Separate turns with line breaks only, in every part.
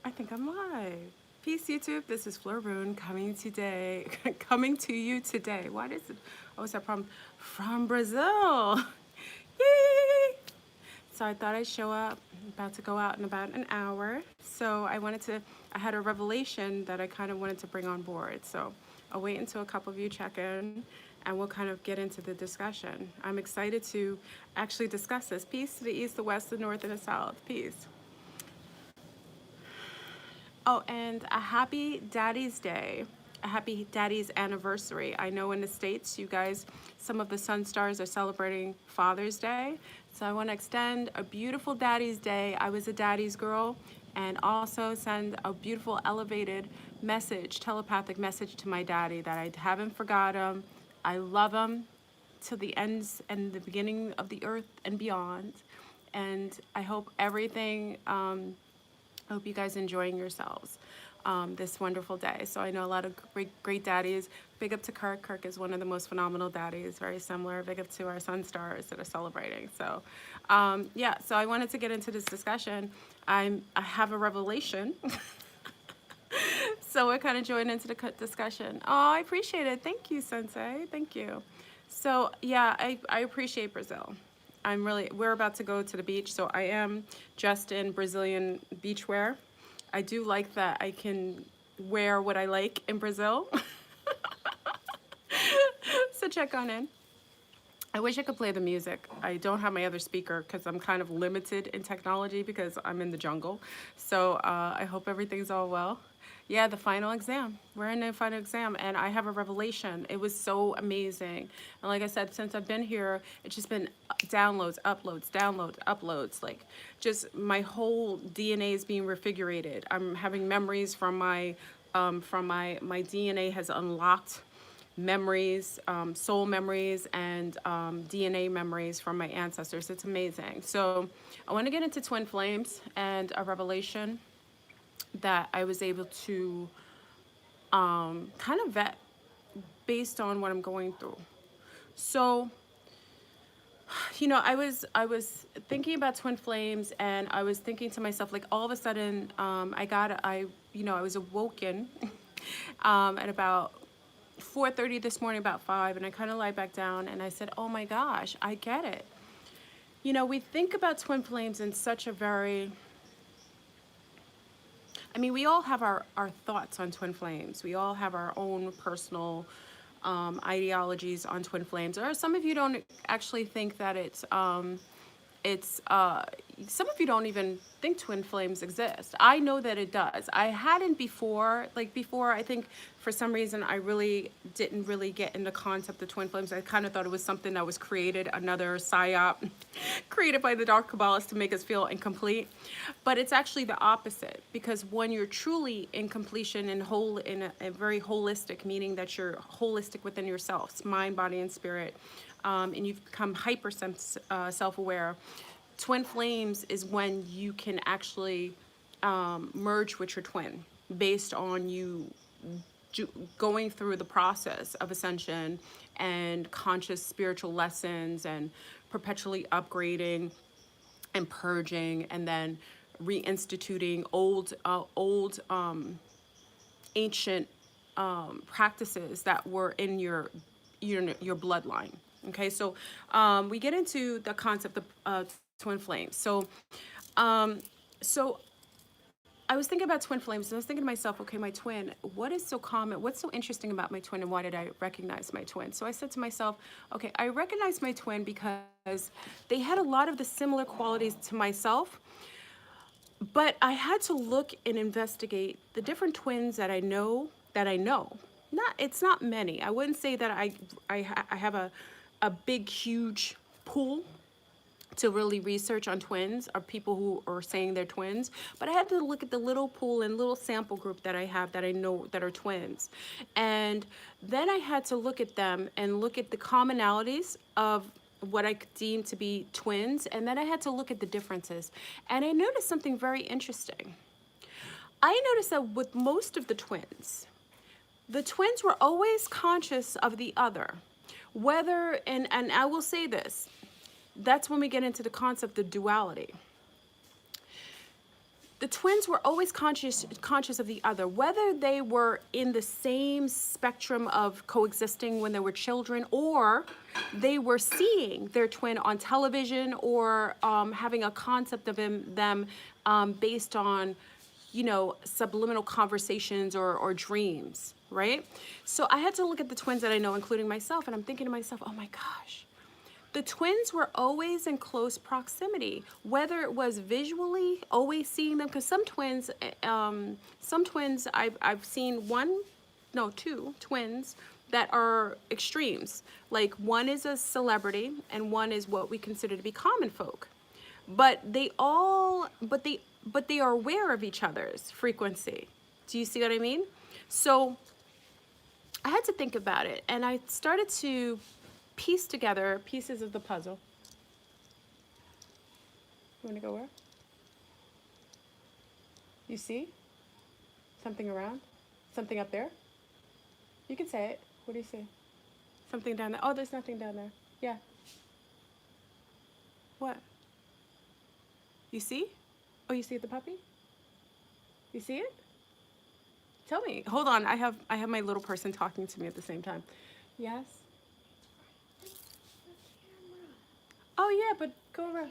I think I'm live. Peace, YouTube. This is Floroon coming today, coming to you today. What is it? Oh, is that from Brazil? Yay! So I thought I'd show up. I'm about to go out in about an hour. So I had a revelation that I kind of wanted to bring on board. So I'll wait until a couple of you check in and we'll kind of get into the discussion. I'm excited to actually discuss this. Peace to the east, the west, the north, and the south. Peace. Oh, and a happy Daddy's Day. A happy Daddy's anniversary. I know in the States, you guys, some of the Sun Stars are celebrating Father's Day. So I want to extend a beautiful Daddy's Day. I was a daddy's girl, and also send a beautiful elevated message, telepathic message to my daddy that I haven't forgot him. I love him to the ends and the beginning of the earth and beyond. And I hope I hope you guys enjoying yourselves this wonderful day. So I know a lot of great daddies. Big up to Kirk. Kirk is one of the most phenomenal daddies, very similar. Big up to our sun stars that are celebrating. So yeah, so I wanted to get into this discussion. I have a revelation. So we're kind of joining into the discussion. Oh, I appreciate it. Thank you, Sensei. Thank you. So yeah, I appreciate Brazil. We're about to go to the beach, so I am dressed in Brazilian beach wear. I do like that I can wear what I like in Brazil. So check on in. I wish I could play the music. I don't have my other speaker because I'm kind of limited in technology because I'm in the jungle. So I hope everything's all well. Yeah, the final exam. We're in the final exam and I have a revelation. It was so amazing. And like I said, since I've been here, it's just been downloads, uploads, downloads, uploads. Like just my whole DNA is being refigurated. I'm having memories from my DNA has unlocked memories, soul memories, and DNA memories from my ancestors. It's amazing. So I want to get into twin flames and a revelation that I was able to kind of vet based on what I'm going through. So, I was thinking about twin flames, and I was thinking to myself, like all of a sudden, I was awoken at about 4:30 this morning, about 5, and I kind of lied back down, and I said, "Oh my gosh, I get it." We think about twin flames in such a very we all have our thoughts on twin flames. We all have our own personal ideologies on twin flames. Or some of you don't actually think that it's some of you don't even think twin flames exist. I know that it does. I hadn't before. Like before, I think for some reason I really didn't really get in the concept of twin flames. I kind of thought it was something that was created, another psyop created by the dark Kabbalists to make us feel incomplete. But it's actually the opposite, because when you're truly in completion and whole, in a very holistic, meaning that you're holistic within yourself, mind, body, and spirit, and you've become hyper self-aware. Twin flames is when you can actually merge with your twin based on you going through the process of ascension and conscious spiritual lessons and perpetually upgrading and purging and then reinstituting old ancient practices that were in your bloodline. Okay, so we get into the concept of twin flames. So I was thinking about twin flames, and I was thinking to myself, okay, my twin, what is so common? What's so interesting about my twin, and why did I recognize my twin? So I said to myself, okay, I recognize my twin because they had a lot of the similar qualities to myself, but I had to look and investigate the different twins that I know. It's not many. I wouldn't say that I have a big, huge pool to really research on twins or people who are saying they're twins, but I had to look at the little pool and little sample group that I have that I know that are twins. And then I had to look at them and look at the commonalities of what I deem to be twins, and then I had to look at the differences. And I noticed something very interesting. I noticed that with most of the twins were always conscious of the other. Whether, and I will say this, that's when we get into the concept of duality. the twins were always conscious of the other, whether they were in the same spectrum of coexisting when they were children, or they were seeing their twin on television, or having a concept of them based on, you know, subliminal conversations or dreams, right? So I had to look at the twins that I know, including myself, and I'm thinking to myself, oh my gosh, the twins were always in close proximity, whether it was visually, always seeing them, because some twins I've seen two twins that are extremes. Like one is a celebrity and one is what we consider to be common folk. But they are aware of each other's frequency. Do you see what I mean? So I had to think about it, and I started to piece together pieces of the puzzle. You want to go where? You see something around? Something up there? You can say it. What do you see? Something down there. Oh, there's nothing down there. Yeah. What? You see? Oh, you see the puppy? You see it? Tell me. Hold on. I have my little person talking to me at the same time. Yes. Oh yeah, but go around.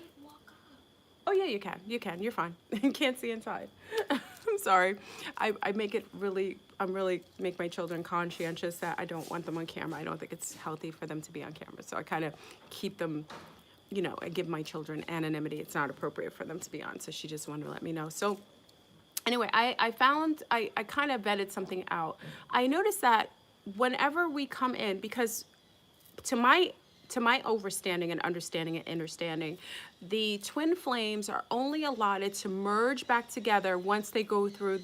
Oh yeah, you can. You can. You're fine. You can't see inside. I'm sorry. I make it really. I'm really make my children conscientious that I don't want them on camera. I don't think it's healthy for them to be on camera. So I kind of keep them. You know, I give my children anonymity. It's not appropriate for them to be on. So she just wanted to let me know. So anyway, I kind of vetted something out. I noticed that whenever we come in, because to my overstanding and understanding, the twin flames are only allotted to merge back together once they go through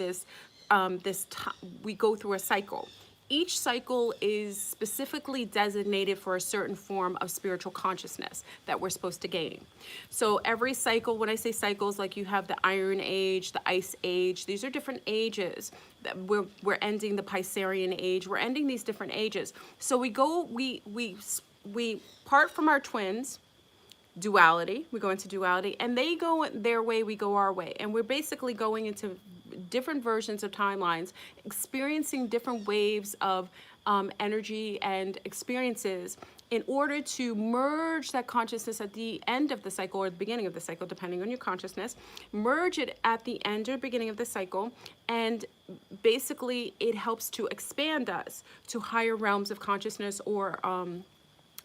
we go through a cycle. Each cycle is specifically designated for a certain form of spiritual consciousness that we're supposed to gain. So every cycle, when I say cycles, like you have the Iron Age, the Ice Age, these are different ages. We're ending the Piscean Age. We're ending these different ages. So we part from our twins, duality. We go into duality, and they go their way, we go our way. And we're basically going into different versions of timelines, experiencing different waves of energy and experiences in order to merge that consciousness at the end of the cycle or the beginning of the cycle, depending on your consciousness, merge it at the end or beginning of the cycle, and basically it helps to expand us to higher realms of consciousness or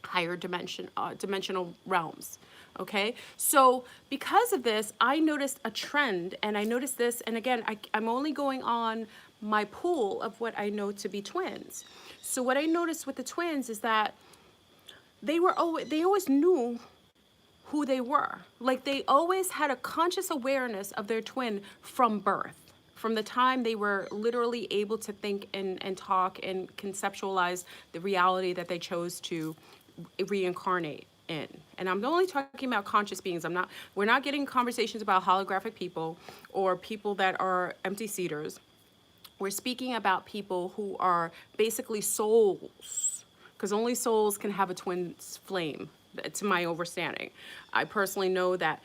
higher dimensional realms. Okay, so because of this, I noticed a trend, and I noticed this, and again, I'm only going on my pool of what I know to be twins. So what I noticed with the twins is that they always knew who they were. Like they always had a conscious awareness of their twin from birth. From the time they were literally able to think and talk and conceptualize the reality that they chose to reincarnate in. And I'm only talking about conscious beings. We're not getting conversations about holographic people or people that are empty seaters. We're speaking about people who are basically souls, because only souls can have a twin flame, to my understanding. I personally know that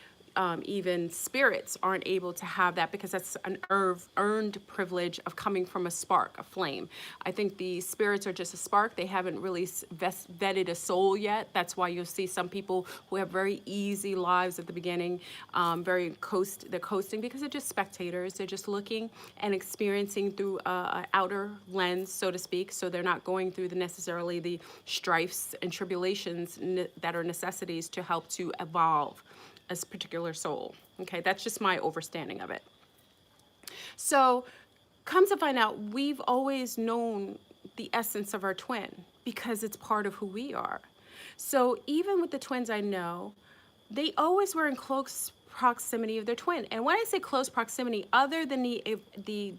even spirits aren't able to have that because that's an earned privilege of coming from a spark, a flame. I think the spirits are just a spark. They haven't really vetted a soul yet. That's why you'll see some people who have very easy lives at the beginning, they're coasting because they're just spectators. They're just looking and experiencing through an outer lens, so to speak. So they're not going through necessarily the strifes and tribulations that are necessities to help to evolve a particular soul. Okay, that's just my understanding of it. So come to find out, we've always known the essence of our twin because it's part of who we are. So even with the twins I know, they always were in close proximity of their twin. And when I say close proximity, other than the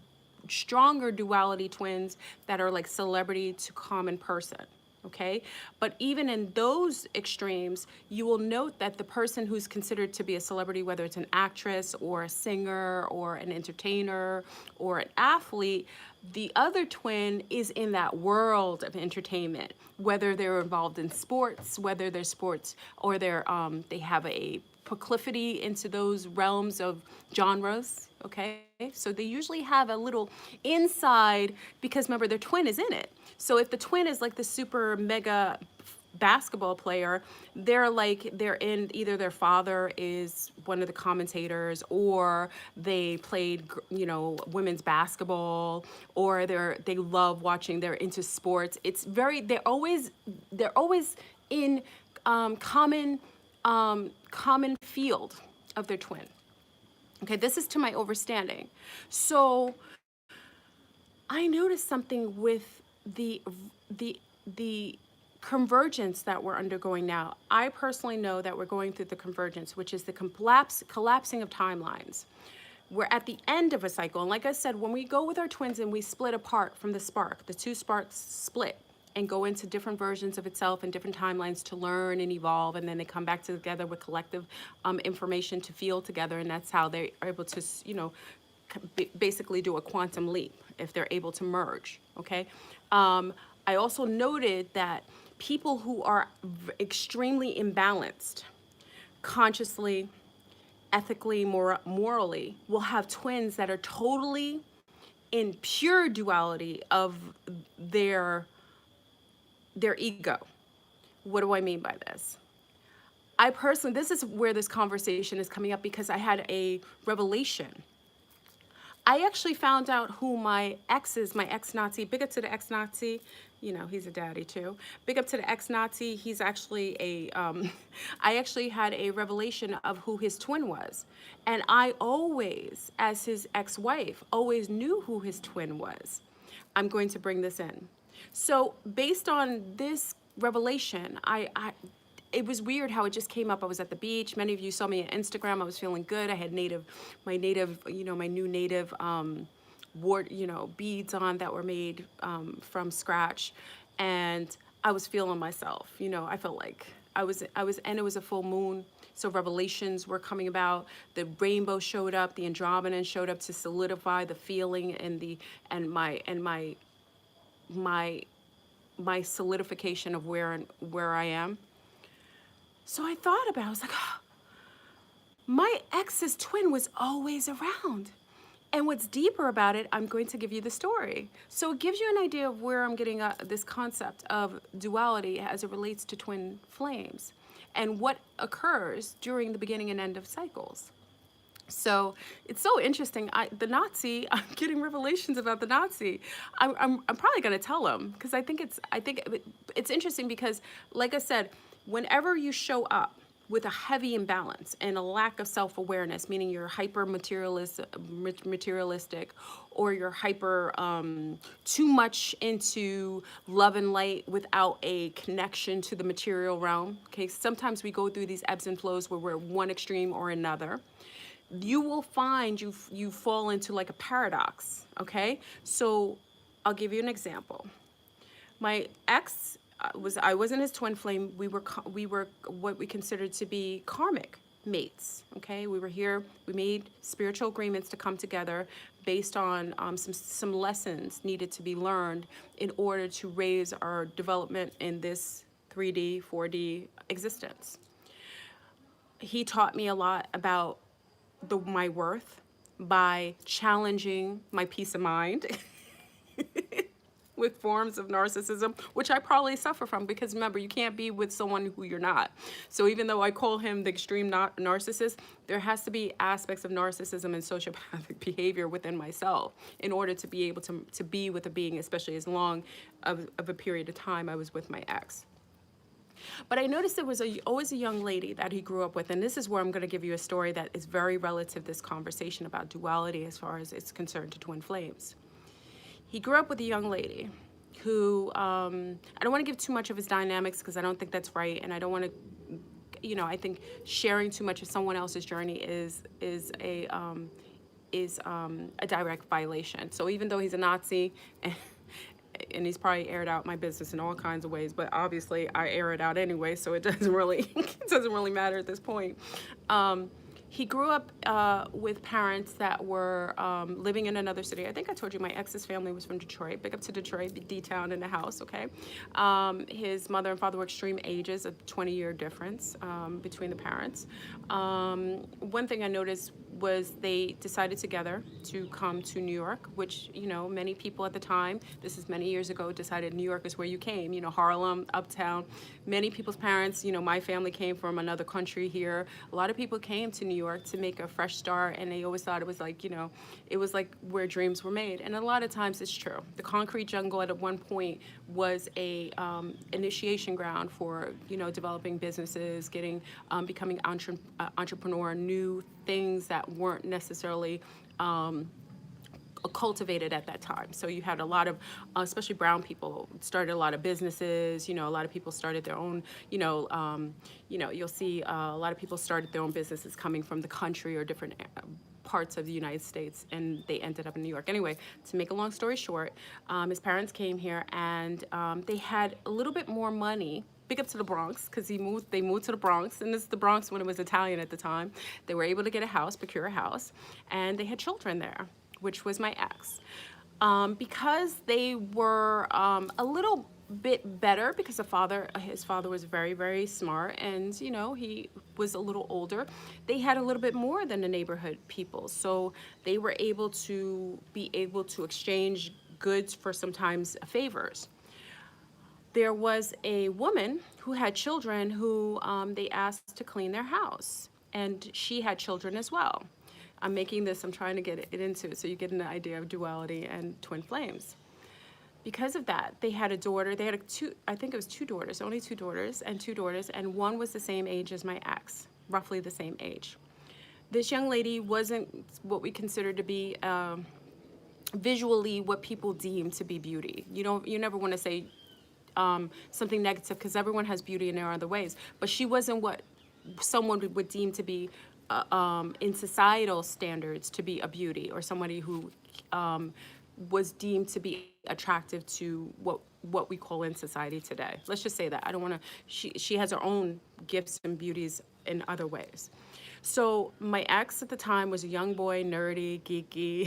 stronger duality twins that are like celebrity to common person. Okay, but even in those extremes, you will note that the person who's considered to be a celebrity, whether it's an actress or a singer or an entertainer or an athlete, the other twin is in that world of entertainment, whether they're involved in sports, whether they're sports or they have a proclivity into those realms of genres, okay? So they usually have a little inside, because remember, their twin is in it. So if the twin is like the super mega basketball player, they're in, either their father is one of the commentators, or they played, you know, women's basketball, or they love watching, they're into sports. It's very, they're always in common field of their twin. Okay, this is to my overstanding. So I noticed something with the the convergence that we're undergoing now. I personally know that we're going through the convergence, which is the collapsing of timelines. We're at the end of a cycle. And like I said, when we go with our twins and we split apart from the spark, the two sparks split and go into different versions of itself and different timelines to learn and evolve, and then they come back together with collective information to feel together, and that's how they are able to, you know, basically do a quantum leap if they're able to merge. Okay. I also noted that people who are extremely imbalanced, consciously, ethically, morally, will have twins that are totally in pure duality of their ego. What do I mean by this? I personally, this is where this conversation is coming up, because I had a revelation. I actually found out who my ex is, my ex-Nazi. Big up to the ex-Nazi. You know, he's a daddy too. Big up to the ex-Nazi. He's actually I actually had a revelation of who his twin was. And I always, as his ex-wife, always knew who his twin was. I'm going to bring this in. So based on this revelation, it was weird how it just came up. I was at the beach. Many of you saw me on Instagram. I was feeling good. I had my new native beads on that were made from scratch, and I was feeling myself. You know, I felt like I was, and it was a full moon. So revelations were coming about. The rainbow showed up. The Andromedan showed up to solidify the feeling and my solidification of where I am. So I thought about it. I was like, oh, my ex's twin was always around. And what's deeper about it, I'm going to give you the story. So it gives you an idea of where I'm getting this concept of duality as it relates to twin flames and what occurs during the beginning and end of cycles. So it's so interesting. The Nazi, I'm getting revelations about the Nazi. I'm probably going to tell him, because I think it's interesting, because like I said, whenever you show up with a heavy imbalance and a lack of self-awareness, meaning you're hyper materialistic, or you're hyper too much into love and light without a connection to the material realm. Okay, sometimes we go through these ebbs and flows where we're one extreme or another. You will find you fall into like a paradox. Okay, so I'll give you an example. My ex I wasn't his twin flame. We were what we considered to be karmic mates. Okay, we were here. We made spiritual agreements to come together based on some lessons needed to be learned in order to raise our development in this 3D, 4D existence. He taught me a lot about my worth by challenging my peace of mind. With forms of narcissism, which I probably suffer from, because remember, you can't be with someone who you're not. So even though I call him the extreme narcissist, there has to be aspects of narcissism and sociopathic behavior within myself in order to be able to be with a being, especially as long of a period of time I was with my ex. But I noticed there was always a young lady that he grew up with, and this is where I'm going to give you a story that is very relative to this conversation about duality as far as it's concerned to twin flames. He grew up with a young lady who, I don't want to give too much of his dynamics, because I don't think that's right, and I don't want to, I think sharing too much of someone else's journey is a direct violation. So even though he's a Nazi, and he's probably aired out my business in all kinds of ways, but obviously I air it out anyway, so it doesn't really matter at this point. He grew up with parents that were living in another city. I think I told you my ex's family was from Detroit. Big up to Detroit, D-Town in the house, okay? His mother and father were extreme ages, a 20-year difference between the parents. One thing I noticed was they decided together to come to New York, which, you know, many people at the time, this is many years ago, decided New York is where you came, you know, Harlem, Uptown. Many people's parents, you know, my family came from another country here. A lot of people came to New York to make a fresh start, and they always thought it was like, you know, it was like where dreams were made. And a lot of times it's true. The concrete jungle at one point was a initiation ground for, you know, developing businesses, getting, becoming entrepreneur, new things that weren't necessarily cultivated at that time. So you had a lot of, especially brown people, started a lot of businesses. You know, a lot of people started their own. You'll see a lot of people started their own businesses coming from the country or different parts of the United States, and they ended up in New York. Anyway, to make a long story short, his parents came here, and they had a little bit more money. Big up to the Bronx, because they moved to the Bronx, and this is the Bronx when it was Italian at the time. They were able to get a house, procure a house, and they had children there, which was my ex. Because they were a little bit better, because his father was very, very smart, and, you know, he was a little older. They had a little bit more than the neighborhood people, so they were able to exchange goods for sometimes favors. There was a woman who had children who they asked to clean their house, and she had children as well. I'm trying to get it into it so you get an idea of duality and twin flames. Because of that, they had a daughter. They had I think it was two daughters, only two daughters, and one was the same age as my ex, roughly the same age. This young lady wasn't what we consider to be visually what people deem to be beauty. You never want to say something negative, because everyone has beauty in their other ways. But she wasn't what someone would deem to be, in societal standards, to be a beauty, or somebody who was deemed to be attractive to what we call in society today. Let's just say that. I don't want to. She has her own gifts and beauties in other ways. So my ex at the time was a young boy, nerdy, geeky,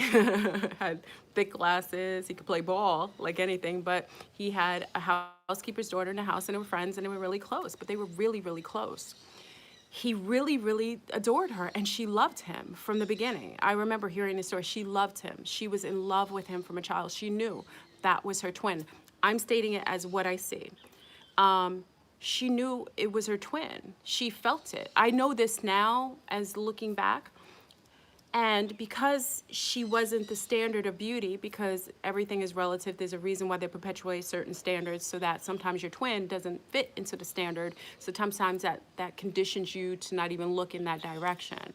had thick glasses. He could play ball like anything, but he had a housekeeper's daughter in the house, and they were friends, and they were really close, but they were really, really close. He really, really adored her, and she loved him from the beginning. I remember hearing the story. She loved him. She was in love with him from a child. She knew that was her twin. I'm stating it as what I see. She knew it was her twin. She felt it. I know this now as looking back. And because she wasn't the standard of beauty, because everything is relative, there's a reason why they perpetuate certain standards, so that sometimes your twin doesn't fit into the standard. So sometimes that conditions you to not even look in that direction.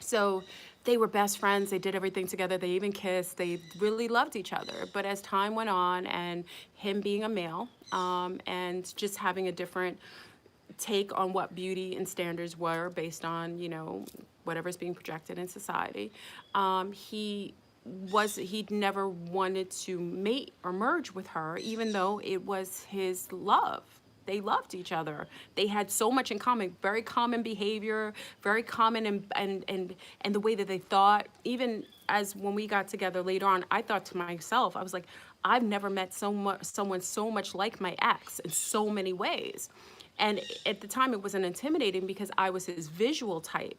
So they were best friends. They did everything together. They even kissed. They really loved each other. But as time went on, and him being a male, and just having a different take on what beauty and standards were based on, you know, whatever's being projected in society, he'd never wanted to mate or merge with her, even though it was his love. They loved each other. They had so much in common, very common behavior, very common and the way that they thought. Even as when we got together later on, I thought to myself, I was like, I've never met someone so much like my ex in so many ways. And at the time, it wasn't intimidating because I was his visual type.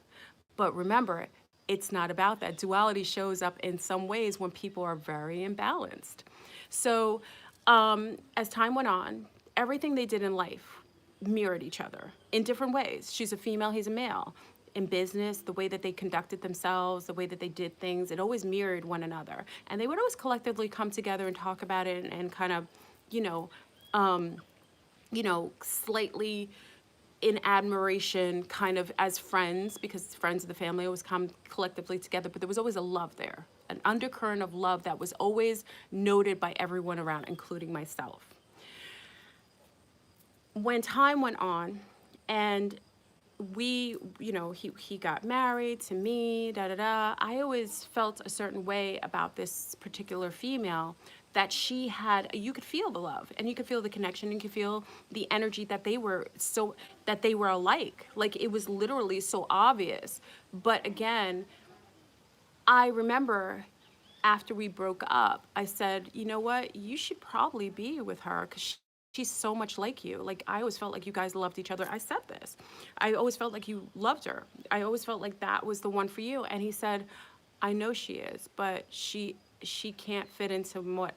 But remember, it's not about that. Duality shows up in some ways when people are very imbalanced. So as time went on, everything they did in life mirrored each other in different ways. She's a female, he's a male. In business, the way that they conducted themselves, the way that they did things, it always mirrored one another. And they would always collectively come together and talk about it, and kind of, slightly in admiration, kind of as friends, because friends of the family always come collectively together, but there was always a love there, an undercurrent of love that was always noted by everyone around, including myself. When time went on, and we, he got married to me, da da da. I always felt a certain way about this particular female, that she had, you could feel the love and you could feel the connection, you could feel the energy, that they were alike. Like it was literally so obvious. But again, I remember after we broke up, I said, you know what? You should probably be with her because she's so much like you. Like, I always felt like you guys loved each other. I said this. I always felt like you loved her. I always felt like that was the one for you. And he said, I know she is, but she can't fit into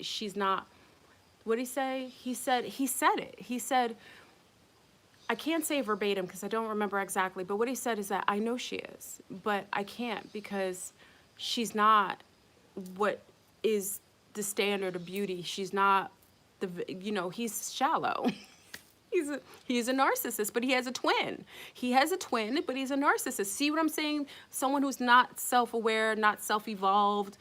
she's not, what did he say? He said it. He said, I can't say verbatim because I don't remember exactly, but what he said is that I know she is, but I can't because she's not what is the standard of beauty. She's not he's shallow. He's a narcissist, but he has a twin. He has a twin, but he's a narcissist. See what I'm saying? Someone who's not self-aware, not self-evolved,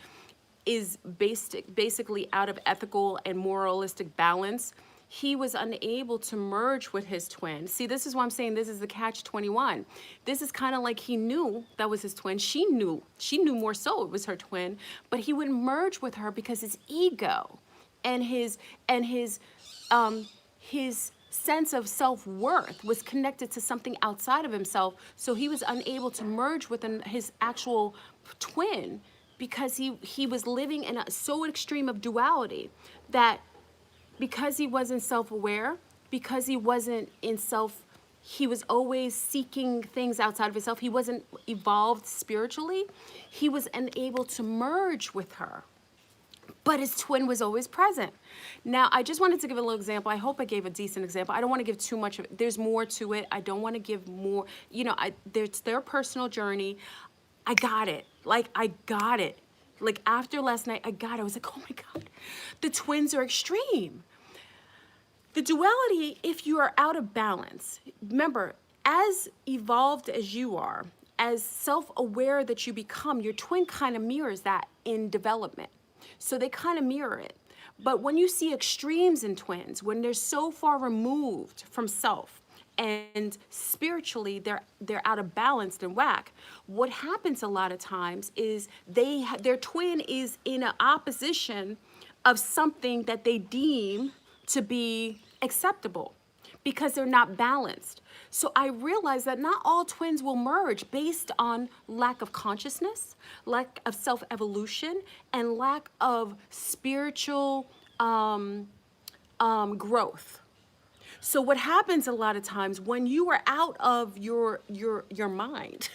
is basically out of ethical and moralistic balance. He was unable to merge with his twin. See, this is why I'm saying this is the catch-21. This is kind of like he knew that was his twin. She knew more so it was her twin, but he wouldn't merge with her because his ego and his sense of self-worth was connected to something outside of himself. So he was unable to merge with his actual twin because he was living in so extreme of duality that because he wasn't self-aware, because he wasn't he was always seeking things outside of himself. He wasn't evolved spiritually. He was unable to merge with her. But his twin was always present. Now, I just wanted to give a little example. I hope I gave a decent example. I don't want to give too much of it. There's more to it. I don't want to give more. It's their personal journey. I got it. I got it. After last night, I got it. I was like, oh my God, the twins are extreme. The duality, if you are out of balance, remember, as evolved as you are, as self-aware that you become, your twin kind of mirrors that in development. So they kind of mirror it. But when you see extremes in twins, when they're so far removed from self and spiritually they're out of balance and whack, what happens a lot of times is their twin is in an opposition of something that they deem to be acceptable because they're not balanced. So I realized that not all twins will merge based on lack of consciousness, lack of self-evolution, and lack of spiritual growth. So what happens a lot of times when you are out of your mind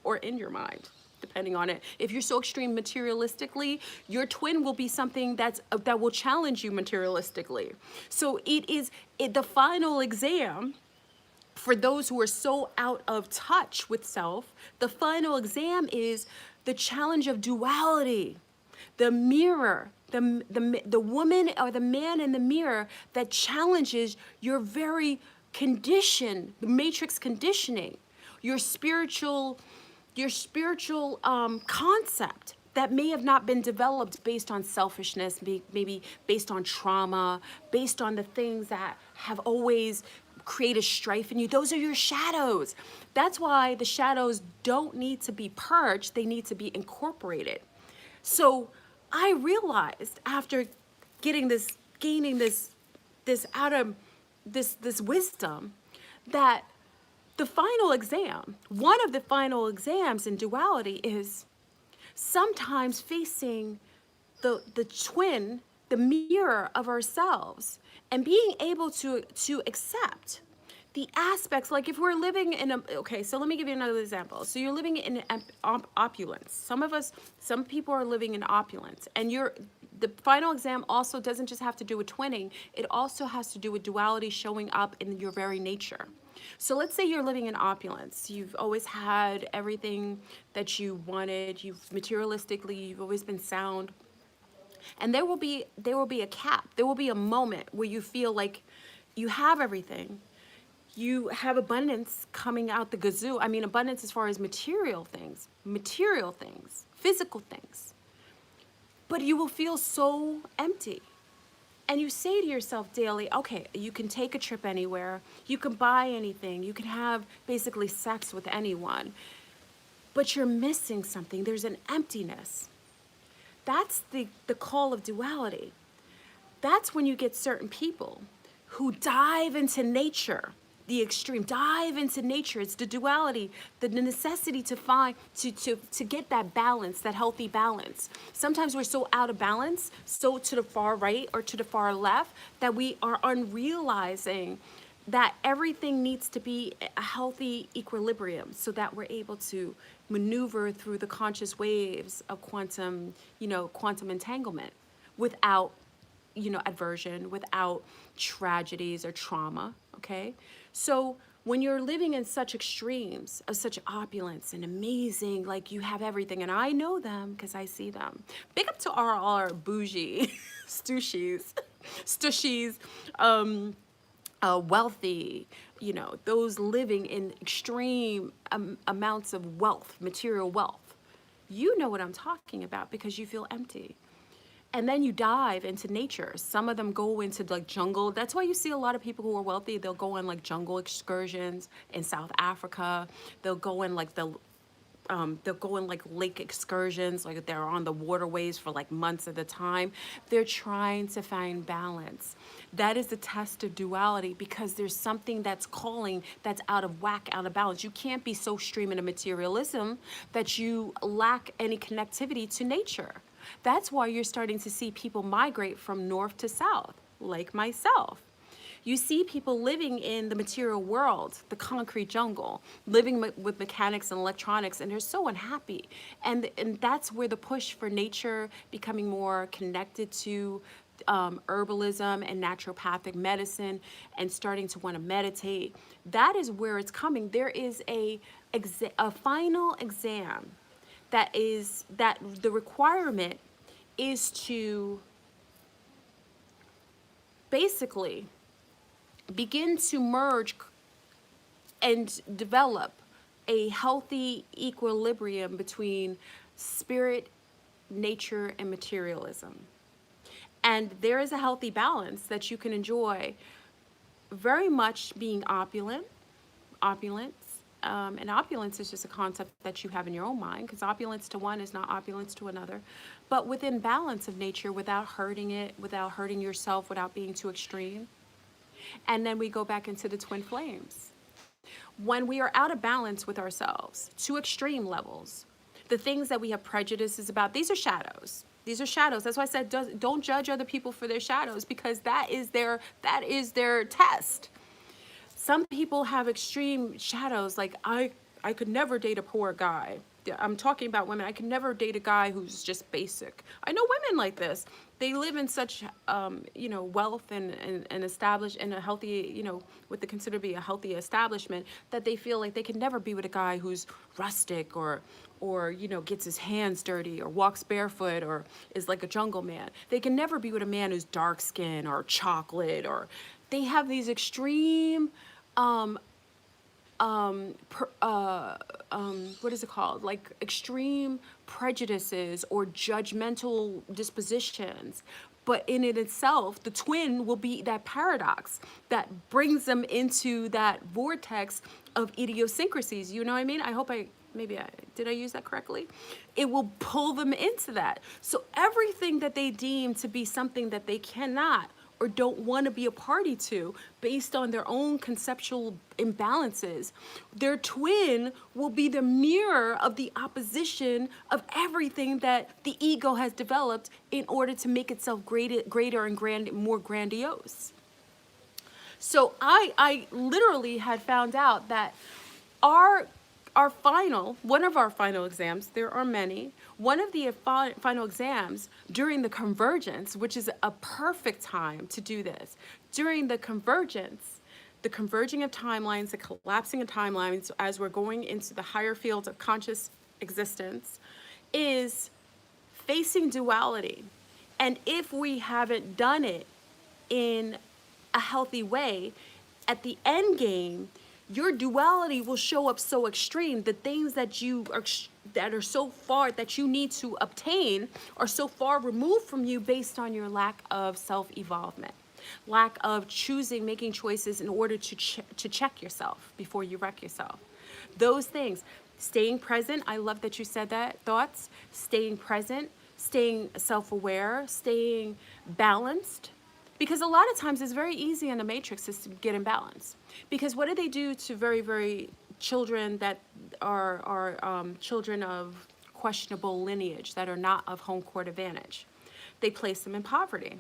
or in your mind, depending on it. If you're so extreme materialistically, your twin will be something that will challenge you materialistically. So the final exam for those who are so out of touch with self. The final exam is the challenge of duality, the mirror, the woman or the man in the mirror that challenges your very condition, the matrix conditioning, your spiritual concept that may have not been developed based on selfishness, maybe based on trauma, based on the things that have always created strife in you. Those are your shadows. That's why the shadows don't need to be purged. They need to be incorporated. So I realized after gaining this wisdom, that the final exam, one of the final exams in duality, is sometimes facing the twin, the mirror of ourselves, and being able to accept the aspects. Like if we're living in so let me give you another example. So you're living in opulence. Some people are living in opulence, and the final exam also doesn't just have to do with twinning. It also has to do with duality showing up in your very nature. So let's say you're living in opulence. You've always had everything that you wanted. Materialistically, you've always been sound. And there will be a cap. There will be a moment where you feel like you have everything. You have abundance coming out the gazoo. I mean, abundance as far as material things, physical things. But you will feel so empty. And you say to yourself daily, okay, you can take a trip anywhere, you can buy anything, you can have basically sex with anyone, but you're missing something. There's an emptiness. That's the call of duality. That's when you get certain people who dive into nature, the extreme, dive into nature. It's the duality, the necessity to find, to get that balance, that healthy balance. Sometimes we're so out of balance, so to the far right or to the far left, that we are unrealizing that everything needs to be a healthy equilibrium so that we're able to maneuver through the conscious waves of quantum, quantum entanglement without, aversion, without tragedies or trauma, okay? So when you're living in such extremes of such opulence and amazing, like you have everything, and I know them because I see them. Big up to our bougie stushies, wealthy, those living in extreme amounts of wealth, material wealth. You know what I'm talking about because you feel empty. And then you dive into nature. Some of them go into like jungle. That's why you see a lot of people who are wealthy, they'll go on like jungle excursions in South Africa. They'll go in like lake excursions, like they're on the waterways for like months at a time. They're trying to find balance. That is the test of duality, because there's something that's calling that's out of whack, out of balance. You can't be so streaming in materialism that you lack any connectivity to nature. That's why you're starting to see people migrate from north to south, like myself. You see people living in the material world, the concrete jungle, living with mechanics and electronics, and they're so unhappy. And that's where the push for nature, becoming more connected to herbalism and naturopathic medicine, and starting to want to meditate, that is where it's coming. There is a final exam that the requirement is to basically begin to merge and develop a healthy equilibrium between spirit, nature, and materialism. And there is a healthy balance that you can enjoy, very much being opulence. And opulence is just a concept that you have in your own mind, because opulence to one is not opulence to another. But within balance of nature, without hurting it, without hurting yourself, without being too extreme. And then we go back into the twin flames. When we are out of balance with ourselves, to extreme levels, the things that we have prejudices about, these are shadows. These are shadows. That's why I said don't judge other people for their shadows, because that is their test. Some people have extreme shadows, like I could never date a poor guy. I'm talking about women. I could never date a guy who's just basic. I know women like this. They live in such, wealth and established in a healthy, what they consider to be a healthy establishment, that they feel like they can never be with a guy who's rustic or gets his hands dirty or walks barefoot or is like a jungle man. They can never be with a man who's dark skin or chocolate, or they have these extreme, what is it called? Like extreme prejudices or judgmental dispositions. But in it itself, the twin will be that paradox that brings them into that vortex of idiosyncrasies. You know what I mean? I hope did I use that correctly? It will pull them into that. So everything that they deem to be something that they cannot or don't want to be a party to, based on their own conceptual imbalances, their twin will be the mirror of the opposition of everything that the ego has developed in order to make itself greater and more grandiose. So I literally had found out that one of our final exams, there are many, one of the final exams during the convergence, which is a perfect time to do this, during the convergence, the converging of timelines, the collapsing of timelines as we're going into the higher fields of conscious existence, is facing duality. And if we haven't done it in a healthy way, at the end game, your duality will show up so extreme. The things that you are that are so far that you need to obtain are so far removed from you based on your lack of self-evolvement, lack of choosing, making choices in order to check yourself before you wreck yourself. Those things, staying present. I love that you said that. Thoughts, staying present, staying self-aware, staying balanced. Because a lot of times it's very easy in the matrix is to get imbalanced. Because what do they do to very, very children that are children of questionable lineage, that are not of home court advantage? They place them in poverty.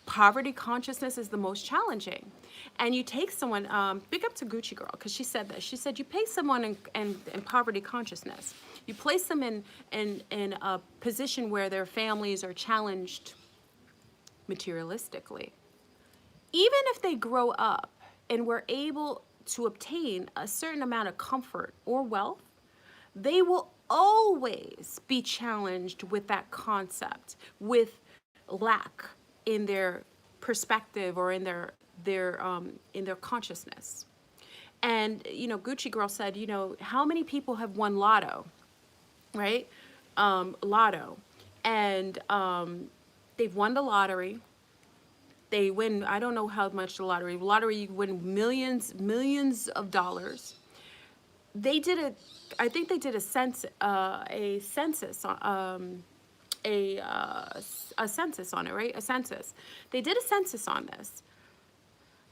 Poverty consciousness is the most challenging. And you take someone, big up to Gucci Girl, because she said that. She said you place someone in poverty consciousness. You place them in a position where their families are challenged materialistically. Even if they grow up and were able to obtain a certain amount of comfort or wealth, they will always be challenged with that concept, with lack in their perspective or in their consciousness. And Gucci Girl said, how many people have won lotto, right? Lotto, and they've won the lottery. They win, I don't know how much the lottery. Lottery, you win millions of dollars. I think they did a census on a census on it, right? A census. They did a census on this.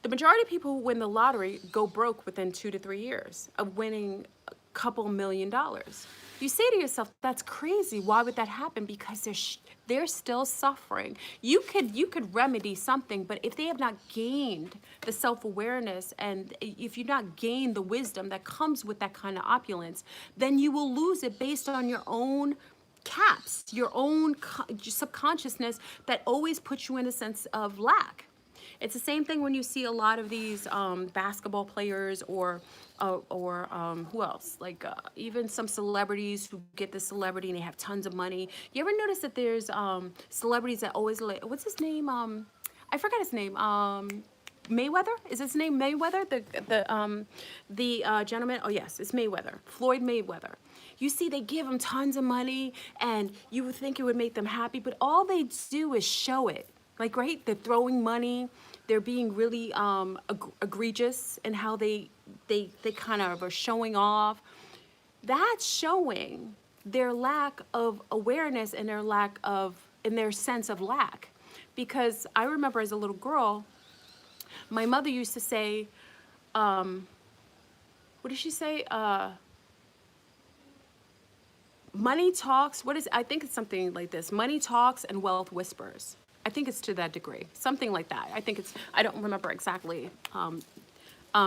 The majority of people who win the lottery go broke within 2 to 3 years of winning a couple $1,000,000. You say to yourself, that's crazy. Why would that happen? Because they're still suffering. You could remedy something, but if they have not gained the self-awareness, and if you've not gained the wisdom that comes with that kind of opulence, then you will lose it based on your own caps, your own subconsciousness that always puts you in a sense of lack. It's the same thing when you see a lot of these basketball players or who else? Like even some celebrities who get the celebrity and they have tons of money. You ever notice that there's celebrities that always, what's his name? I forgot his name. Mayweather? Is his name Mayweather? The gentleman? Oh yes, it's Mayweather. Floyd Mayweather. You see, they give him tons of money, and you would think it would make them happy, but all they do is show it. Like, right? They're throwing money. They're being really egregious in how they kind of are showing off. That's showing their lack of awareness and their sense of lack. Because I remember as a little girl, my mother used to say, what did she say? Money talks. I think it's something like this. Money talks and wealth whispers. I think it's to that degree, something like that. I don't remember exactly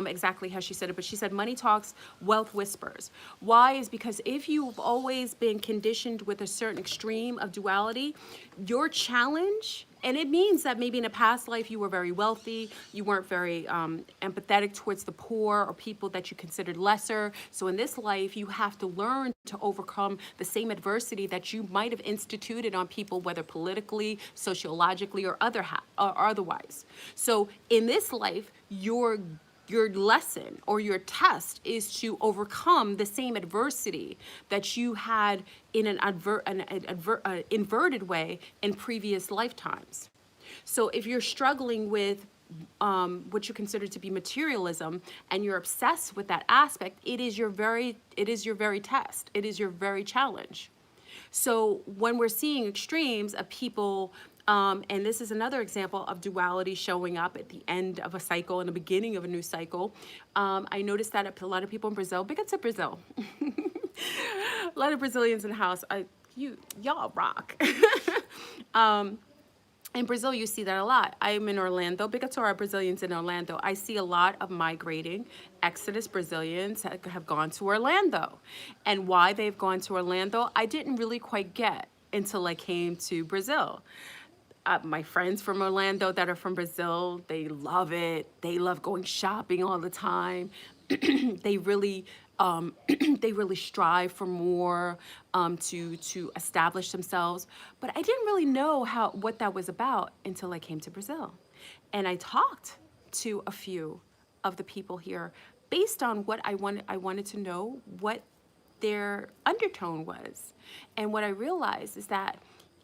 exactly how she said it, but she said money talks, wealth whispers. Why? Is because if you've always been conditioned with a certain extreme of duality, your challenge, and it means that maybe in a past life you were very wealthy, you weren't very empathetic towards the poor or people that you considered lesser. So in this life, you have to learn to overcome the same adversity that you might have instituted on people, whether politically, sociologically, or otherwise. So in this life, your lesson or your test is to overcome the same adversity that you had in an inverted way in previous lifetimes. So if you're struggling with what you consider to be materialism and you're obsessed with that aspect, it is your very test. It is your very challenge. So when we're seeing extremes of people, and this is another example of duality showing up at the end of a cycle and the beginning of a new cycle. I noticed that a lot of people in Brazil, big up to Brazil, a lot of Brazilians in the house, y'all rock. In Brazil, you see that a lot. I'm in Orlando. Big up to our Brazilians in Orlando. I see a lot of migrating Exodus Brazilians have gone to Orlando. And why they've gone to Orlando, I didn't really quite get until I came to Brazil. My friends from Orlando that are from Brazil, they love it. They love going shopping all the time. They really strive for more to establish themselves. But I didn't really know what that was about until I came to Brazil. And I talked to a few of the people here based on what I wanted to know what their undertone was. And what I realized is that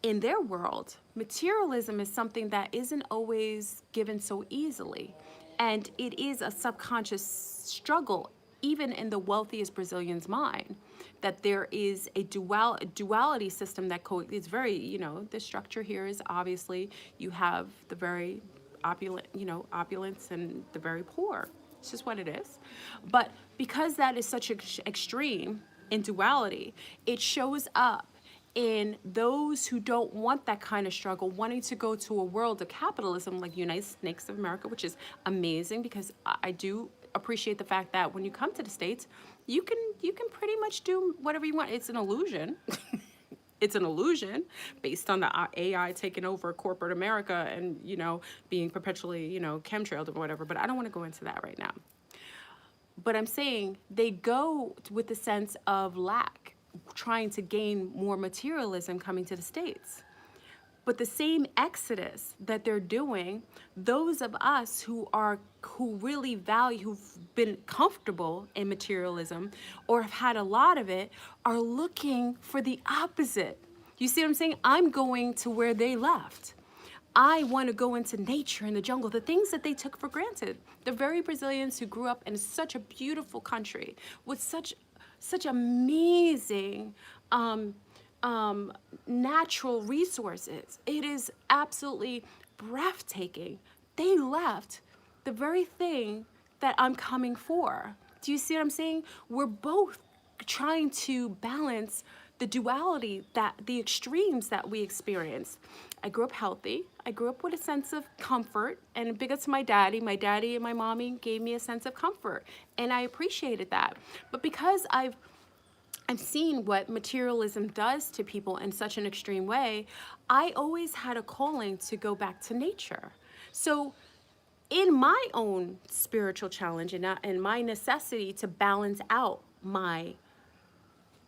in their world, materialism is something that isn't always given so easily. And it is a subconscious struggle, even in the wealthiest Brazilian's mind, that there is a duality system that is very, the structure here is obviously you have the very opulent, opulence and the very poor. It's just what it is. But because that is such an extreme in duality, it shows up in those who don't want that kind of struggle, wanting to go to a world of capitalism like United States of America, which is amazing because I do appreciate the fact that when you come to the States, you can pretty much do whatever you want. It's an illusion. It's an illusion based on the AI taking over corporate America and, being perpetually, chemtrailed or whatever. But I don't want to go into that right now. But I'm saying they go with the sense of lack, trying to gain more materialism coming to the States. But the same exodus that they're doing, those of us who really value, who've been comfortable in materialism or have had a lot of it, are looking for the opposite. You see what I'm saying? I'm going to where they left. I want to go into nature and the jungle, the things that they took for granted. The very Brazilians who grew up in such a beautiful country with such amazing natural resources. It is absolutely breathtaking. They left the very thing that I'm coming for. Do you see what I'm saying? We're both trying to balance the duality, that the extremes that we experience. I grew up healthy. I grew up with a sense of comfort, and big up to my daddy. My daddy and my mommy gave me a sense of comfort, and I appreciated that. But because I've seen what materialism does to people in such an extreme way, I always had a calling to go back to nature. So in my own spiritual challenge and my necessity to balance out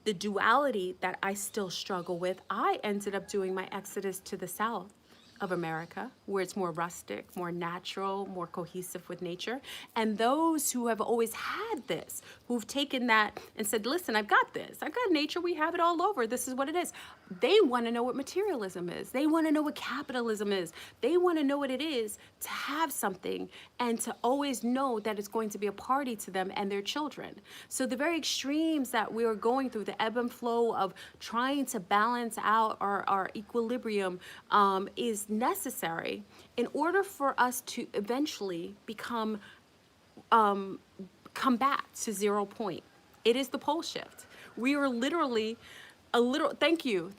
the duality that I still struggle with, I ended up doing my exodus to the south of America, where it's more rustic, more natural, more cohesive with nature. And those who have always had this, who've taken that and said, listen, I've got this. I've got nature. We have it all over. This is what it is. They want to know what materialism is. They want to know what capitalism is. They want to know what it is to have something and to always know that it's going to be a party to them and their children. So the very extremes that we are going through, the ebb and flow of trying to balance out our equilibrium is necessary in order for us to eventually come back to 0 point. It is the pole shift. We are literally thank you.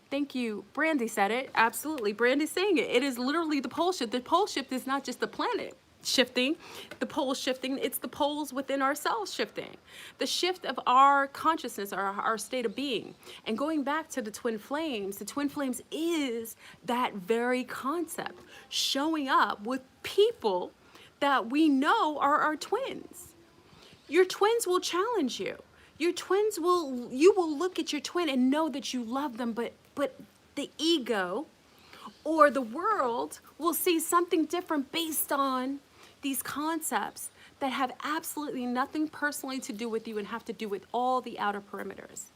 Brandy said it. Absolutely. Brandy's saying it. It is literally the pole shift. The pole shift is not just the planet shifting, the poles shifting, it's the poles within ourselves shifting. The shift of our consciousness, our state of being. And going back to the twin flames is that very concept, showing up with people that we know are our twins. Your twins will challenge you. You will look at your twin and know that you love them, but the ego or the world will see something different based on these concepts that have absolutely nothing personally to do with you and have to do with all the outer perimeters.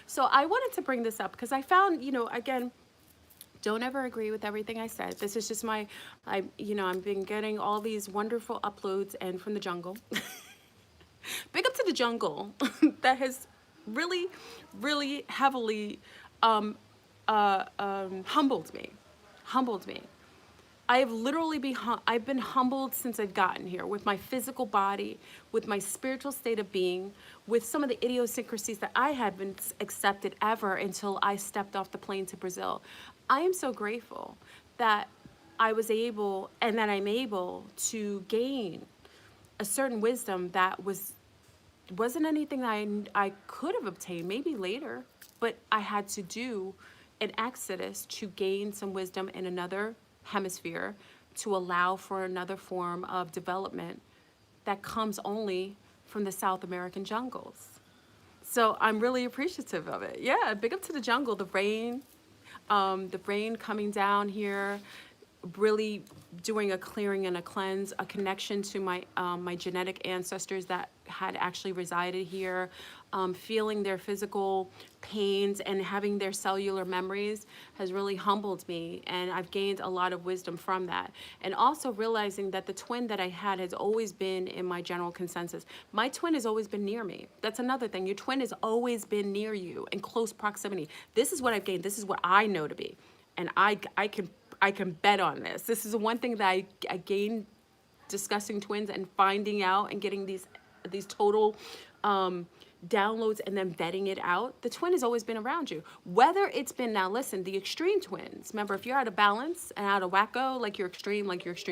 So I wanted to bring this up because I found, again, don't ever agree with everything I said. This is just I've been getting all these wonderful uploads and from the jungle. Big up to the jungle that has really, really heavily humbled me. I've been humbled since I've gotten here with my physical body, with my spiritual state of being, with some of the idiosyncrasies that I haven't accepted ever until I stepped off the plane to Brazil. I am so grateful that I was able and that I'm able to gain a certain wisdom that wasn't anything that I could have obtained, maybe later, but I had to do an exodus to gain some wisdom in another hemisphere to allow for another form of development that comes only from the South American jungles. So I'm really appreciative of it. Yeah, big up to the jungle, the rain coming down here, really doing a clearing and a cleanse, a connection to my genetic ancestors that had actually resided here, feeling their physical pains and having their cellular memories has really humbled me, and I've gained a lot of wisdom from that. And also realizing that the twin that I had has always been in my general consensus. My twin has always been near me. That's another thing. Your twin has always been near you in close proximity. This is what I've gained. This is what I know to be, and I can bet on this. This is the one thing that I gained discussing twins and finding out and getting these total downloads and then vetting it out. The twin has always been around you. Whether it's been, now listen, the extreme twins. Remember, if you're out of balance and out of wacko, like you're extreme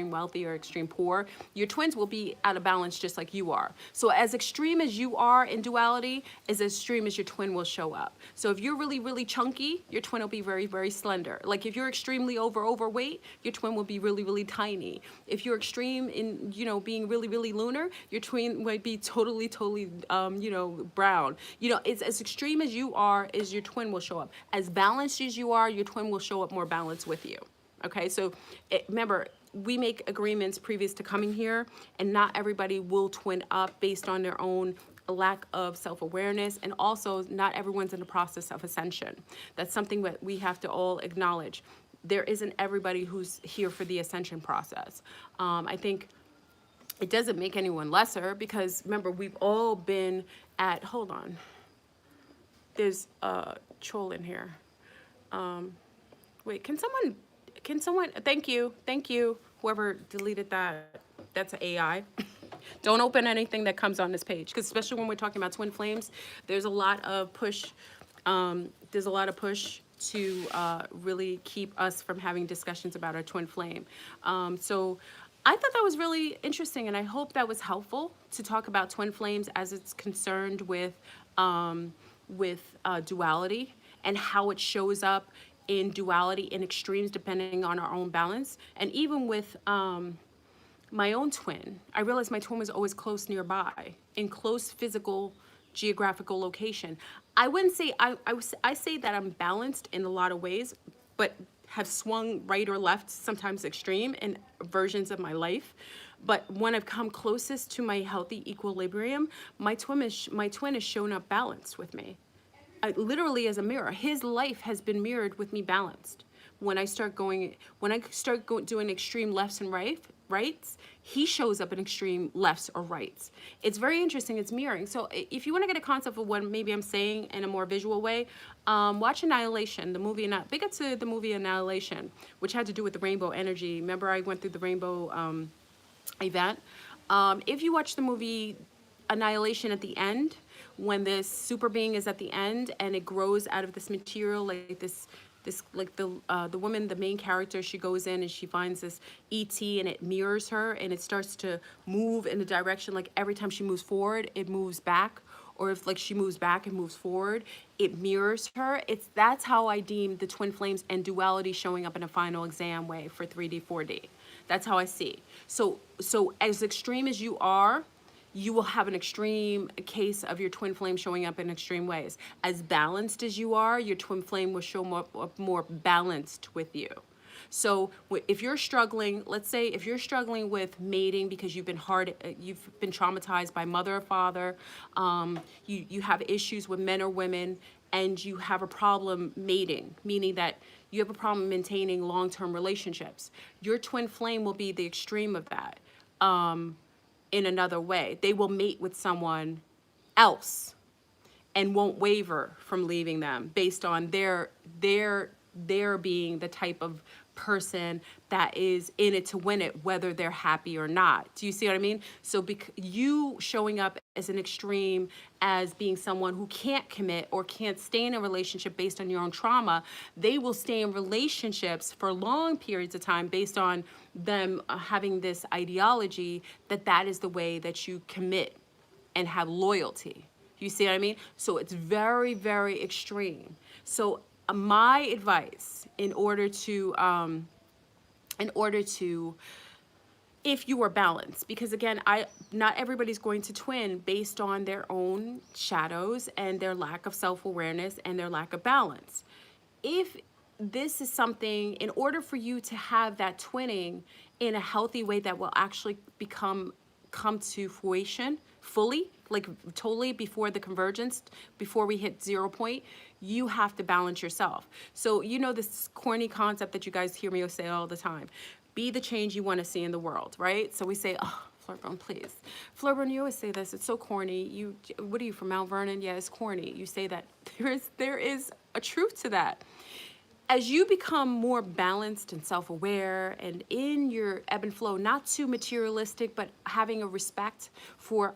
wealthy or extreme poor, your twins will be out of balance just like you are. So as extreme as you are in duality, is as extreme as your twin will show up. So if you're really, really chunky, your twin will be very, very slender. Like if you're extremely overweight, your twin will be really, really tiny. If you're extreme in, being really, really lunar, your twin might be totally, brown. It's as extreme as you are, is your twin will show up. As balanced as you are, your twin will show up more balanced with you. Okay, so remember, we make agreements previous to coming here, and not everybody will twin up based on their own lack of self-awareness, and also not everyone's in the process of ascension. That's something that we have to all acknowledge. There isn't everybody who's here for the ascension process. I think it doesn't make anyone lesser, because remember, we've all been at, hold on, there's a troll in here. Wait, can someone, thank you, whoever deleted that, that's an AI. Don't open anything that comes on this page, because especially when we're talking about twin flames, there's a lot of push, to really keep us from having discussions about our twin flame. So I thought that was really interesting, and I hope that was helpful to talk about twin flames as it's concerned with duality, and how it shows up in duality in extremes depending on our own balance. And even with my own twin, I realized my twin was always close nearby, in close physical geographical location. I wouldn't say, I say that I'm balanced in a lot of ways, but have swung right or left, sometimes extreme, in versions of my life. But when I've come closest to my healthy equilibrium, my twin has shown up balanced with me. Literally as a mirror. His life has been mirrored with me balanced. When I start doing extreme lefts and rights, he shows up in extreme lefts or rights. It's very interesting. It's mirroring. So if you want to get a concept of what maybe I'm saying in a more visual way, watch Annihilation, the movie. Big up to the movie Annihilation, which had to do with the rainbow energy. Remember, I went through the rainbow event. If you watch the movie Annihilation, at the end, when this super being is at the end and it grows out of this material, like the woman, the main character, she goes in and she finds this ET, and it mirrors her, and it starts to move in the direction, like every time she moves forward, it moves back, or if like she moves back and moves forward, it mirrors her. That's how I deem the twin flames and duality showing up in a final exam way for 3D, 4D. That's how I see. So as extreme as you are, you will have an extreme case of your twin flame showing up in extreme ways. As balanced as you are, your twin flame will show more balanced with you. So if you're struggling, let's say if you're struggling with mating because you've been traumatized by mother or father, you have issues with men or women, and you have a problem mating, meaning that you have a problem maintaining long-term relationships, your twin flame will be the extreme of that. In another way, they will mate with someone else and won't waver from leaving them based on their being the type of person that is in it to win it, whether they're happy or not. Do you see what I mean? So you showing up as an extreme, as being someone who can't commit or can't stay in a relationship based on your own trauma, they will stay in relationships for long periods of time based on them having this ideology that is the way that you commit and have loyalty. You see what I mean? So it's very, very extreme. So my advice, in order to if you are balanced, because again, not everybody's going to twin based on their own shadows and their lack of self-awareness and their lack of balance. If this is something, in order for you to have that twinning in a healthy way that will actually come to fruition fully, like totally before the convergence, before we hit 0 point, you have to balance yourself. So you know this corny concept that you guys hear me say all the time: be the change you want to see in the world, right? So we say, oh, Fleurbone, please. Fleurbone, you always say this. It's so corny. What are you, from Mount Vernon? Yeah, it's corny. You say that. There is a truth to that. As you become more balanced and self-aware and in your ebb and flow, not too materialistic, but having respect for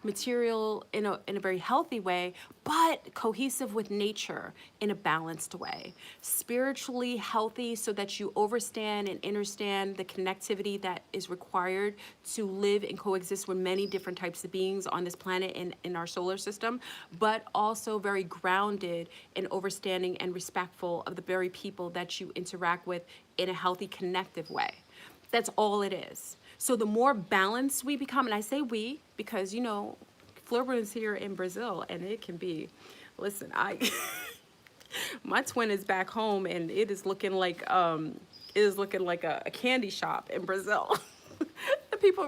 material in a very healthy way, but cohesive with nature in a balanced way, spiritually healthy, so that you understand and understand the connectivity that is required to live and coexist with many different types of beings on this planet and in our solar system, but also very grounded and understanding and respectful of the very people that you interact with in a healthy, connective way. That's all it is. So the more balanced we become, and I say we because, you know, Fleurbone is here in Brazil, and it can be, listen, my twin is back home, and it is looking like a candy shop in Brazil. Some of the people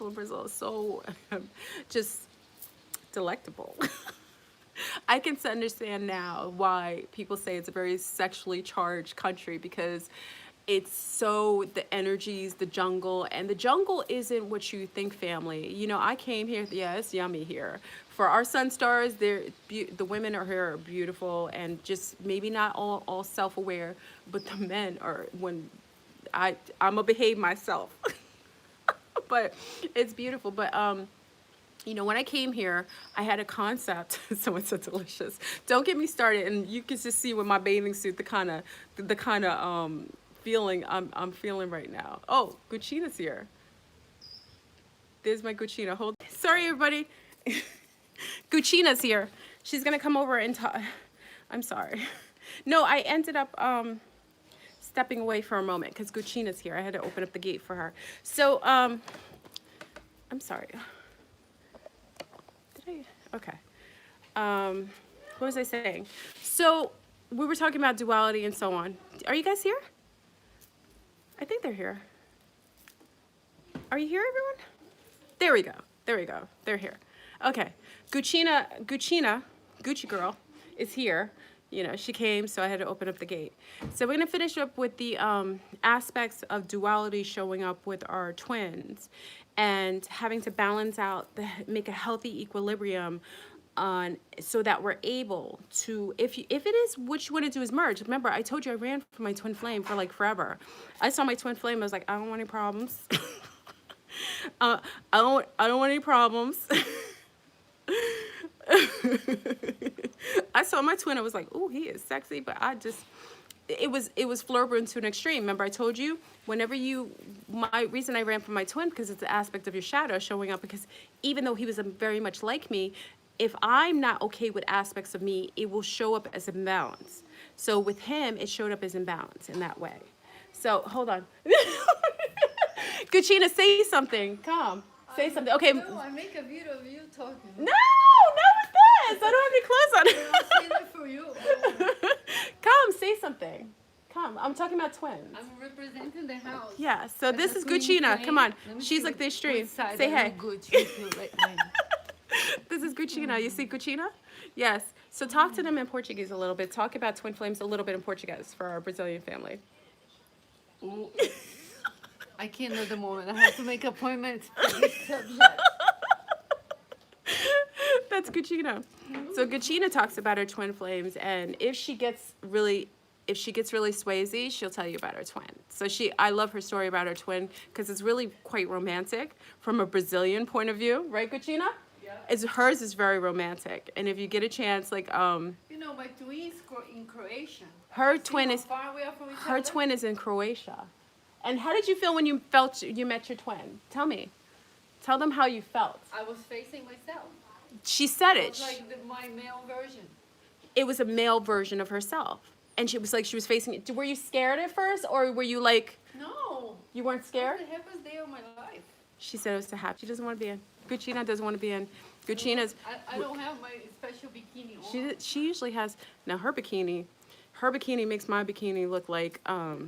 in Brazil are so just delectable. I can understand now why people say it's a very sexually charged country, because it's so, the energies, the jungle, and the jungle isn't what you think, family. You know, I came here, yeah, it's yummy here. For our sun stars, the women are here are beautiful, and just maybe not all self-aware, but the men are, when I'm gonna behave myself. But it's beautiful. But you know, when I came here, I had a concept. Someone said delicious. Don't get me started, and you can just see with my bathing suit the kind of feeling I'm feeling right now. Oh, Guccina's here. There's my Guccina. Hold. Sorry, everybody. Guccina's here. She's gonna come over and talk. I'm sorry. No, I ended up stepping away for a moment because Guccina's here. I had to open up the gate for her. So I'm sorry. Okay. What was I saying? So we were talking about duality and so on. Are you guys here? I think they're here. Are you here, everyone? There we go. There we go. They're here. Okay. Gucci girl is here. You know, she came, so I had to open up the gate. So we're going to finish up with the aspects of duality showing up with our twins, and having to balance out, make a healthy equilibrium so that we're able to, if it is what you want to do is merge. Remember, I told you I ran for my twin flame for like forever. I saw my twin flame. I was like, I don't want any problems. I don't want any problems. I saw my twin. I was like, oh, he is sexy. But it was Fleurbone to an extreme. Remember, I told you, my reason I ran for my twin, because it's the aspect of your shadow showing up, because even though he was very much like me, if I'm not okay with aspects of me, it will show up as imbalance. So with him, it showed up as imbalance in that way. So hold on. Guccina, say something. Come. Say something. Okay.
No, I make a video of you talking.
No, not with this. I don't have any clothes on.
I'll say that for you.
Come, say something. Come. I'm talking about twins.
I'm representing the house.
Yeah, so this is Guccina. Come on. She's like the extreme. Say hey. This is Guccina. You see Guccina? Yes. So talk to them in Portuguese a little bit. Talk about twin flames a little bit in Portuguese for our Brazilian family.
I can't at the moment. I have to make appointments for this subject.
That's Guccina. So Guccina talks about her twin flames, and if she gets really swazy, she'll tell you about her twin. So I love her story about her twin, because it's really quite romantic from a Brazilian point of view, right, Guccina? Yeah. Hers is very romantic, and if you get a chance, like
you know, my twin is in Croatia.
Her twin is
far away from each
her
other?
twin is in Croatia. And how did you feel when you met your twin? Tell me. Tell them how you felt.
I was facing myself.
She said
It
it.
was like my male version.
It was a male version of herself. And she was facing it. Were you scared at first, or were you like...
No.
You weren't scared?
It was the happiest day of my life.
She said it was the happy. She doesn't want to be in. Guccina doesn't want to be in. Guccina's.
I don't have my special bikini on.
She usually has. Now her bikini makes my bikini look like her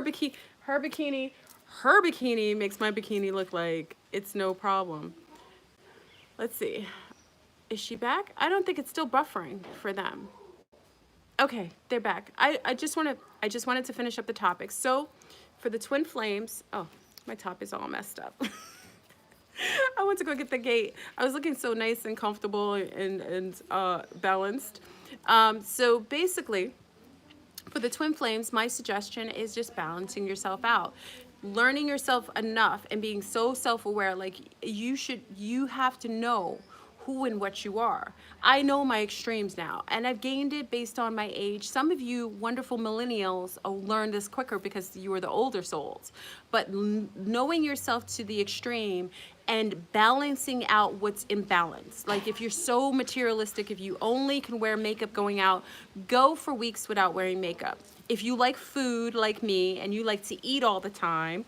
bikini her bikini her bikini makes my bikini look like it's no problem. Let's see. Is she back? I don't think it's still buffering for them. Okay, they're back. I just wanted to finish up the topic. So for the twin flames, oh, my top is all messed up. I went to go get the gate. I was looking so nice and comfortable and balanced. So basically, for the twin flames, my suggestion is just balancing yourself out. Learning yourself enough and being so self-aware, like you have to know who and what you are. I know my extremes now, and I've gained it based on my age. Some of you wonderful millennials learn this quicker because you are the older souls. But knowing yourself to the extreme and balancing out what's imbalanced. Like if you're so materialistic, if you only can wear makeup going out, go for weeks without wearing makeup. If you like food like me and you like to eat all the time,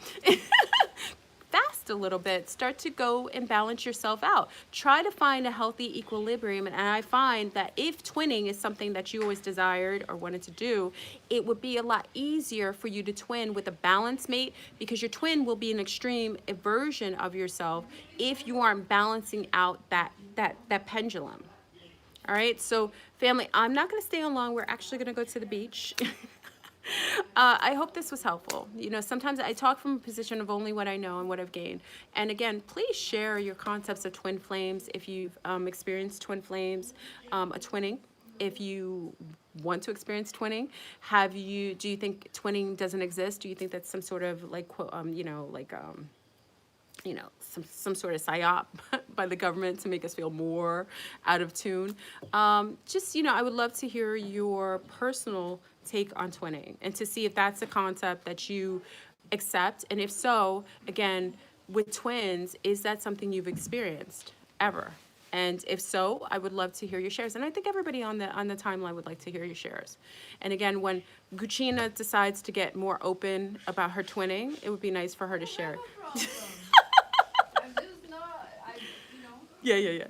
fast a little bit, start to go and balance yourself out. Try to find a healthy equilibrium. And I find that if twinning is something that you always desired or wanted to do, it would be a lot easier for you to twin with a balanced mate, because your twin will be an extreme version of yourself if you aren't balancing out that pendulum. All right, so family, I'm not going to stay on long. We're actually going to go to the beach. I hope this was helpful. You know, sometimes I talk from a position of only what I know and what I've gained. And again, please share your concepts of twin flames if you've experienced twin flames, a twinning. If you want to experience twinning, do you think twinning doesn't exist? Do you think that's some sort of like, some sort of psyop by the government to make us feel more out of tune? I would love to hear your personal take on twinning and to see if that's a concept that you accept. And if so, again, with twins, is that something you've experienced ever? And if so, I would love to hear your shares. And I think everybody on the timeline would like to hear your shares. And again, when Guccina decides to get more open about her twinning, it would be nice for her to share. Yeah.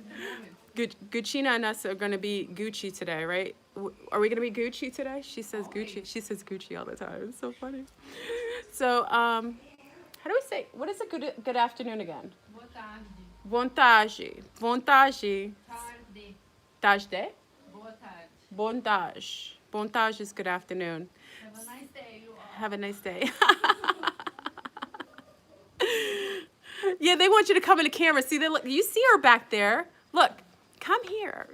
Guccina and us are going to be Gucci today, right? Are we going to be Gucci today? She says Gucci. She says Gucci all the time. It's so funny. So, how do we say, what is a good afternoon again? Vontade. Vontade. Tarde. Bondage. Bondage is good afternoon.
Have a nice day, you all.
Have a nice day. Yeah, they want you to come in the camera. See, you see her back there. Look, come here.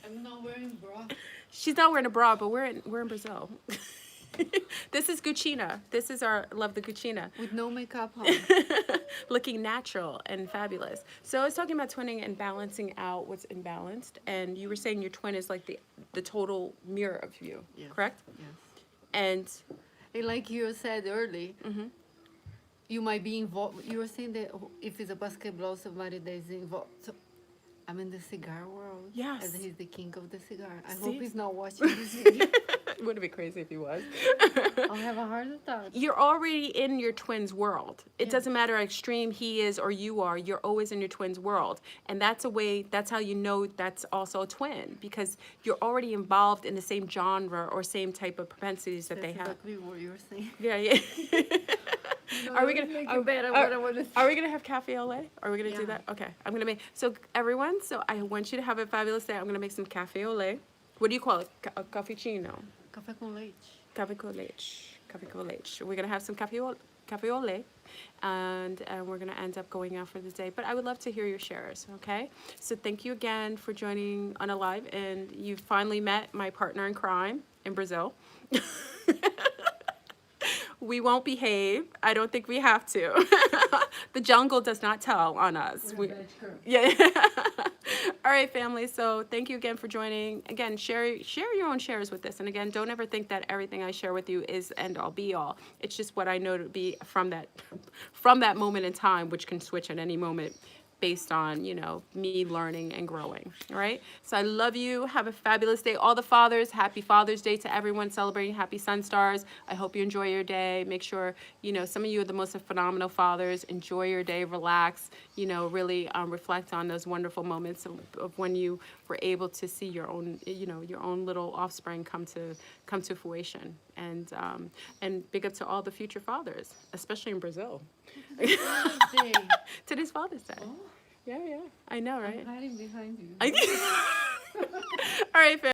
I'm not wearing bra.
She's not wearing a bra, but we're in Brazil. This is Guccina. This is our love, the Guccina.
With no makeup on.
Looking natural and fabulous. So I was talking about twinning and balancing out what's imbalanced. And you were saying your twin is like the total mirror of you, correct?
Yes.
And
like you said earlier, you might be involved. You were saying that if it's a basketball, somebody that is involved. So, I'm in the cigar world.
Yes.
And he's the king of the cigar. I
See?
hope he's not watching this video.
It would be crazy if he was.
I'll have a heart attack.
You're already in your twin's world. It doesn't matter how extreme he is or you are. You're always in your twin's world. And that's how you know that's also a twin, because you're already involved in the same genre or same type of propensities that they have.
That's exactly what you were saying.
Yeah. Are we gonna have cafe au lait? Are we gonna do that? Okay, I'm gonna make. So everyone, I want you to have a fabulous day. I'm gonna make some cafe au lait. What do you call it? A cappuccino.
Café con leite.
Café con leite. Café con leite. We're gonna have some cafe au lait, and we're gonna end up going out for the day. But I would love to hear your shares. Okay. So thank you again for joining on a live, and you finally met my partner in crime in Brazil. We won't behave. I don't think we have to. The jungle does not tell on us. Yeah. All right, family. So thank you again for joining. Again, share your own shares with this. And again, don't ever think that everything I share with you is end all be all. It's just what I know to be from that moment in time, which can switch at any moment based on, you know, me learning and growing. All right. So I love you. Have a fabulous day. All the fathers, happy Father's Day to everyone celebrating Happy Sun Stars. I hope you enjoy your day. Make sure, you know, some of you are the most phenomenal fathers. Enjoy your day, relax, you know, really reflect on those wonderful moments of when you were able to see your own, you know, your own little offspring come to fruition. And big up to all the future fathers, especially in Brazil.
Father's Day.
Today's Father's Day.
Oh,
Yeah, yeah. I know, right?
I'm hiding behind you.
All right, fam.